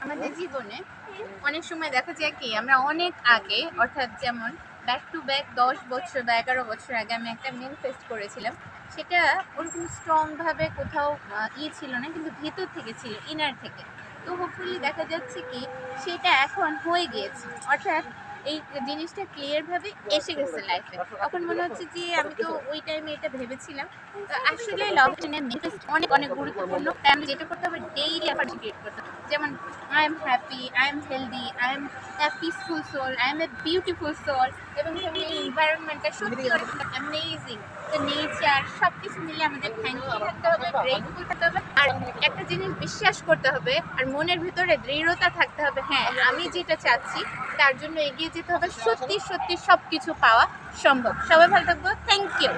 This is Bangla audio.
আমাদের জীবনে অনেক সময় দেখা যায় কি আমরা অনেক আগে, অর্থাৎ যেমন ব্যাক টু ব্যাক 10 বছর বা 11 বছর আগে আমি একটা ম্যানিফেস্ট করেছিলাম। সেটা ওরকম স্ট্রং ভাবে কোথাও ছিল না, কিন্তু ভিতর থেকে ছিল, ইনার থেকে। তো হোপফুলি দেখা যাচ্ছে কি সেটা এখন হয়ে গিয়েছে, অর্থাৎ এই জিনিসটা ক্লিয়ার ভাবে এসে গেছে লাইফে। তখন মনে হচ্ছে যে আমি তো ওই টাইমে এটা ভেবেছিলাম। তো আসলে লাভ ম্যানিফেস্ট অনেক অনেক গুরুত্বপূর্ণ, তাই আমি যেটা করতে হবে ডেইলি অ্যাফার্মেশন করতে হবে। যেমন I am happy, I am healthy, I am a peaceful soul, I am a beautiful soul, এবং সামনে এনভায়রনমেন্টটা সত্যি অনেক অ্যামেজিং। তো নেচার সবকিছু মিলে আমাদের থ্যাঙ্কফুল থাকতে হবে, গ্রেটফুল থাকতে হবে, আর একটা জিনিস বিশ্বাস করতে হবে, আর মনের ভিতরে দৃঢ়তা থাকতে হবে, হ্যাঁ আমি যেটা চাচ্ছি তার জন্য এগিয়ে যেতে হবে। সত্যি সত্যি সবকিছু পাওয়া সম্ভব। সবাই ভালো থাকবো। Thank you.